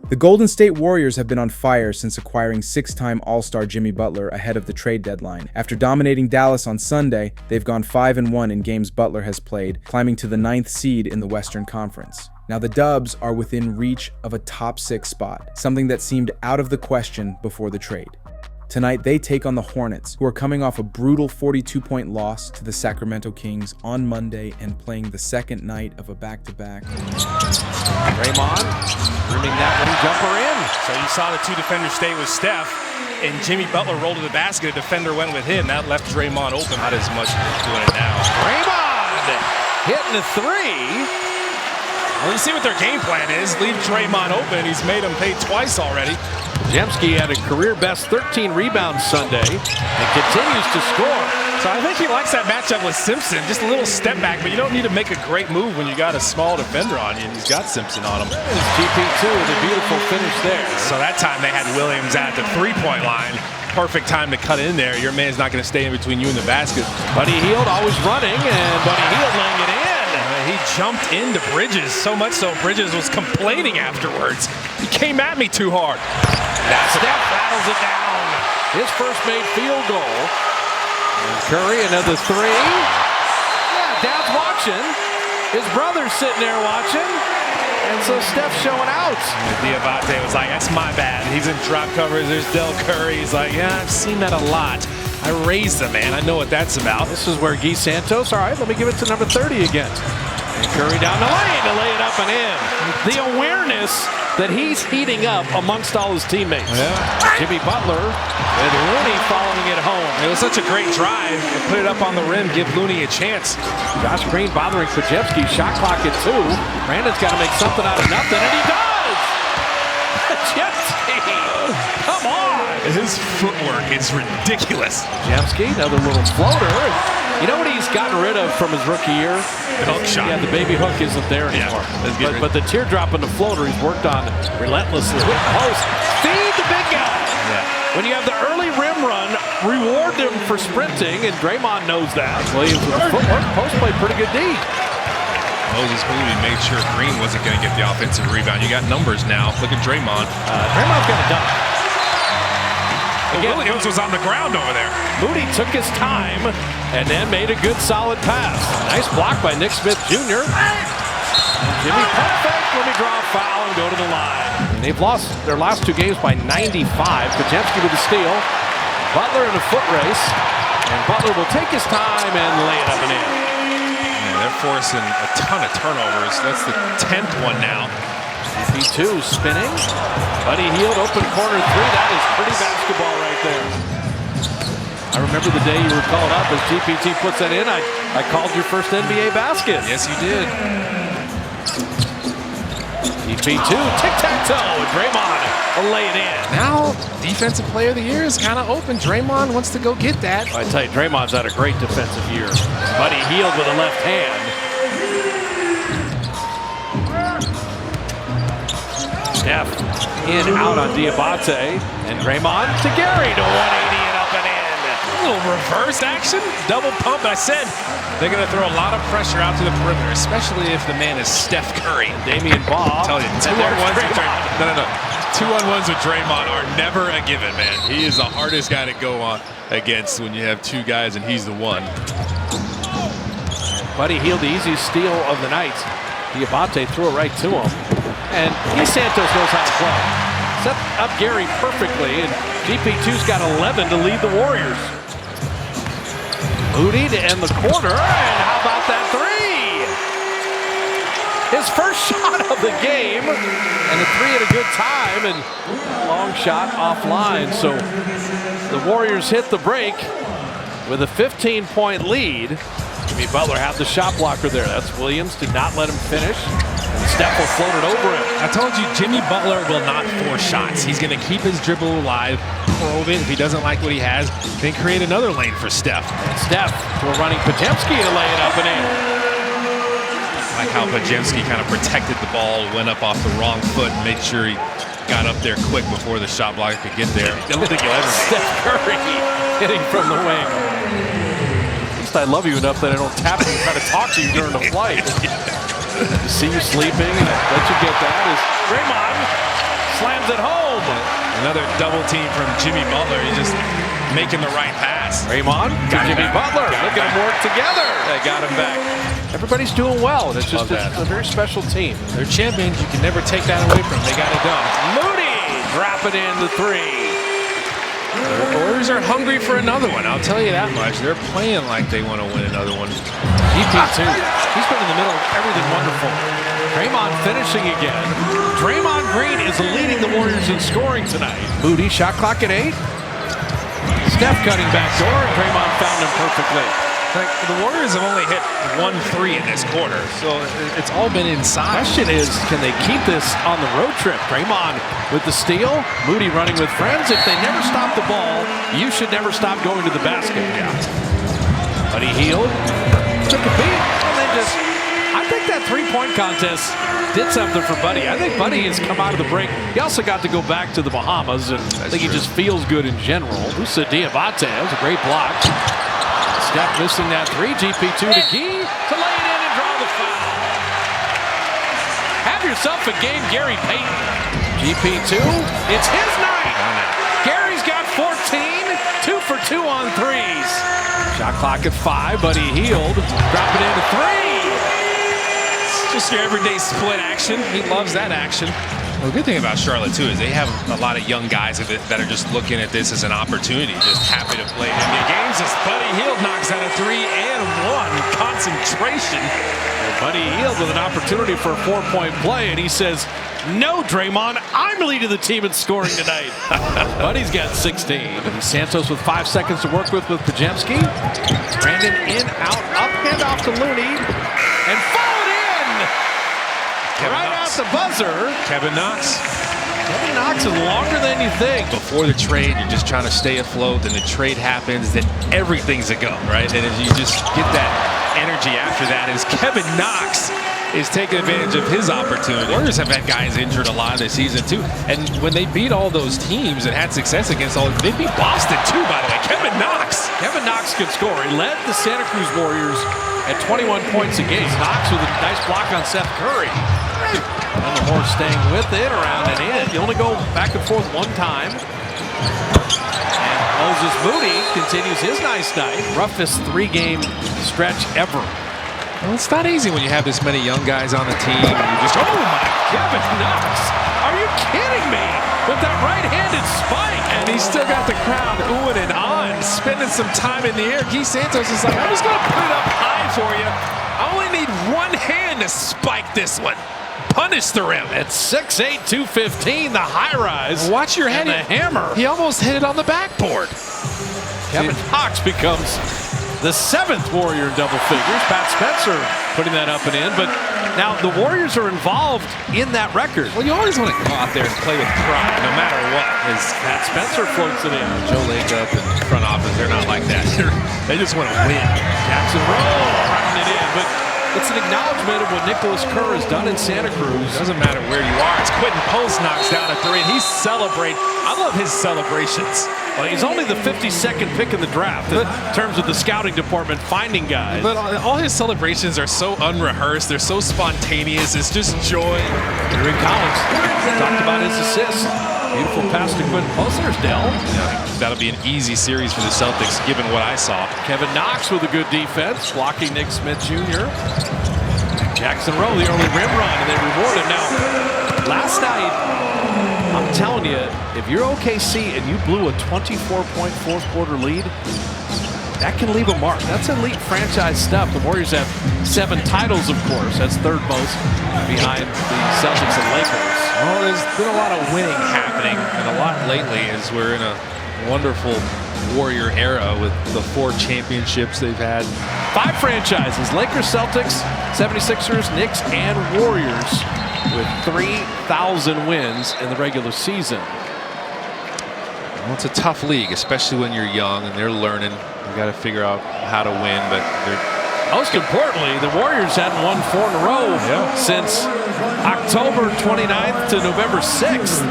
The Golden State Warriors have been on fire since acquiring six-time All-Star Jimmy Butler ahead of the trade deadline. After dominating Dallas on Sunday, they've gone 5-1 in games Butler has played, climbing to the 9th seed in the Western Conference. Now the Dubs are within reach of a top 6 spot, something that seemed out of the question before the trade. Tonight, they take on the Hornets, who are coming off a brutal 42-point loss to the Sacramento Kings on Monday and playing the second night of a back-to-back. Draymond rimming that one jumper in. So you saw the two defenders stay with Steph, and Jimmy Butler rolled to the basket. A defender went with him. That left Draymond open. Not as much doing it now. Draymond hitting a three. Well, you see what their game plan is. Leave Draymond open. He's made him pay twice already. Podziemski had a career-best 13 rebounds Sunday and continues to score. So I think he likes that matchup with Simpson. Just a little step back, but you don't need to make a great move when you got a small defender on you, and he's got Simpson on him. It's GP2 with a beautiful finish there. So that time they had Williams at the three-point line. Perfect time to cut in there. Your man's not going to stay in between you and the basket. Buddy Hield always running, and Buddy Hield laying it in. He jumped into Bridges, so much so Bridges was complaining afterwards. He came at me too hard. Steph rattles it down. His first made field goal. And Curry, another three. Yeah, Dad's watching. His brother's sitting there watching. And so Steph's showing out. Diabate was like, that's my bad. He's in drop coverage. There's Del Curry. He's like, yeah, I've seen that a lot. I raised the man. I know what that's about. This is where Guy Santos, all right, let me give it to number 30 again. And Curry down the lane to lay it up and in. The awareness that he's heating up amongst all his teammates. Yeah. Jimmy Butler and Looney following it home. It was such a great drive. Put it up on the rim, give Looney a chance. Josh Green bothering Podziemski. Shot clock at 2. Brandon's got to make something out of nothing, and he does! Podziemski! Come on! His footwork is ridiculous. Podziemski, another little floater. You know what he's gotten rid of from his rookie year? The hook shot. Yeah, the baby hook isn't there anymore. Yeah, but the teardrop and the floater he's worked on relentlessly. Post, feed the big guy. Yeah. When you have the early rim run, reward them for sprinting, and Draymond knows that. Williams with the footwork, post play, pretty good D. Moses Moody made sure Green wasn't going to get the offensive rebound. You got numbers now. Look at Draymond. Draymond's got a dunk. Again, Williams was on the ground over there. Moody took his time and then made a good solid pass. Nice block by Nick Smith Jr. Jimmy perfect. Let me draw a foul and go to the line. And they've lost their last 2 games by 95. Podziemski with the steal. Butler in a foot race. And Butler will take his time and lay it up and in. Yeah, they're forcing a ton of turnovers. That's the 10th one now. GP2 spinning. Buddy Hield, open corner 3. That is pretty basketball right there. I remember the day you were called up as GPT puts that in. I called your first NBA basket. Yes, you did. GP2, tic-tac-toe, and Draymond will lay it in. Now, Defensive Player of the Year is kind of open. Draymond wants to go get that. I tell you, Draymond's had a great defensive year. Buddy Hield with a left hand. Steph in, out on Diabate, and Draymond to Gary to 180 and up and in. A little reverse action, double pump. I said they're going to throw a lot of pressure out to the perimeter, especially if the man is Steph Curry. Damian Baugh. I tell you, 2-on-1s with Draymond. No. 2-on-1s with Draymond are never a given, man. He is the hardest guy to go on against when you have 2 guys and he's the one. Buddy Hield, the easiest steal of the night. Diabate threw it right to him. And Guy Santos knows how to play. Set up Gary perfectly, and GP2's got 11 to lead the Warriors. Moody to end the quarter, and how about that 3? His first shot of the game, and a 3 at a good time, and long shot offline. So the Warriors hit the break with a 15-point lead. Jimmy Butler had the shot blocker there. That's Williams, did not let him finish. And Steph will float it over him. I told you, Jimmy Butler will not force shots. He's going to keep his dribble alive, probe it. If he doesn't like what he has, then create another lane for Steph. And Steph to a running Podziemski to lay it up and in. I like how Podziemski kind of protected the ball, went up off the wrong foot, and made sure he got up there quick before the shot blocker could get there. I don't think you'll ever see Steph Curry hitting from the wing. I love you enough that I don't tap you and try to talk to you during the flight. To see you sleeping and let you get that is Draymond finds it home. Another double team from Jimmy Butler. He's just making the right pass. Draymond to Jimmy Butler. Look at them work together. They got him back. Everybody's doing well. It's just a very special team. They're champions. You can never take that away from them. They got it done. Moody dropping in the three. The Warriors are hungry for another one. I'll tell you that much. They're playing like they want to win another one. GP2. He's been in the middle of everything wonderful. Draymond finishing again. Draymond Green is leading the Warriors in scoring tonight. Moody, shot clock at 8. Steph cutting back door, and Draymond found him perfectly. Like, the Warriors have only hit 1 3 in this quarter, so it's all been inside. Question is, can they keep this on the road trip? Draymond with the steal, Moody running with friends. If they never stop the ball, you should never stop going to the basket. Yeah. But he healed, took a beat, and then just, I think that three-point contest did something for Buddy. I think Buddy has come out of the break. He also got to go back to the Bahamas, and I think he just feels good in general. Musa Diabate, that was a great block. Steph missing that three. GP2 to Gee to lay it in and draw the foul. Have yourself a game, Gary Payton. GP2, it's his night. Gary's got 14, 2 for 2 on threes. Shot clock at 5, Buddy healed. Drop it into 3. It's just your everyday split action. He loves that action. Well, the good thing about Charlotte, too, is they have a lot of young guys that are just looking at this as an opportunity, just happy to play NBA games. As Buddy Hield knocks down a 3 and 1. Concentration. Well, Buddy Hield with an opportunity for a 4-point play, and he says, no, Draymond, I'm leading the team in scoring tonight. Buddy's got 16. Santos with 5 seconds to work with Pajemski. Brandon in, out, up, hand off to Looney, and followed in. Right out the buzzer. Kevin Knox. Kevin Knox is longer than you think. Before the trade, you're just trying to stay afloat. Then the trade happens, then everything's a go, right? And as you just get that energy after that, as Kevin Knox is taking advantage of his opportunity. Warriors have had guys injured a lot this season, too. And when they beat all those teams and had success against all, they beat Boston, too, by the way. Kevin Knox. Kevin Knox can score. He led the Santa Cruz Warriors at 21 points a game. Knox with a nice block on Seth Curry. And the Hornets staying with it, around and in. You only go back and forth one time. And Moses Moody continues his nice night. Roughest 3-game stretch ever. Well, it's not easy when you have this many young guys on the team. And you just, oh my, Kevin Knox. Are you kidding me? With that right-handed spike. And he's still got the crowd oohing and on, spending some time in the air. Guy Santos is like, I'm just going to put it up high for you. I only need one hand to spike this one. Punish the rim. At 6'8", 215, the high rise. Watch your head. And the hammer. He almost hit it on the backboard. Kevin Knox becomes the 7th Warrior in double figures. Pat Spencer putting that up and in. But now the Warriors are involved in that record. Well, you always want to go out there and play with pride, no matter what. As Pat Spencer floats it in. Joe Lacob and front office, they're not like that. They just want to win. Jackson Roll rounding it in. But it's an acknowledgement of what Nicholas Kerr has done in Santa Cruz. It doesn't matter where you are. It's Quentin Post knocks down a 3, and he's celebrating. I love his celebrations. Well, he's only the 52nd pick in the draft in terms of the scouting department finding guys. But all his celebrations are so unrehearsed. They're so spontaneous. It's just joy. Henry Collins talked about his assist. Beautiful pass to Quentin Post. There's Dell. Yeah, that'll be an easy series for the Celtics, given what I saw. Kevin Knox with a good defense, blocking Nick Smith Jr. Jackson Rowe, the early rim run, and they reward it. Now, last night, I'm telling you, if you're OKC and you blew a 24-point fourth quarter lead, that can leave a mark. That's elite franchise stuff. The Warriors have 7 titles, of course. That's third most behind the Celtics and Lakers. Well, there's been a lot of winning happening, and a lot lately as we're in a wonderful Warrior era with the 4 championships they've had. 5 franchises, Lakers, Celtics, 76ers, Knicks, and Warriors with 3,000 wins in the regular season. Well, it's a tough league, especially when you're young and they're learning. You got to figure out how to win, but most importantly, the Warriors hadn't won 4 in a row since October 29th to November 6th.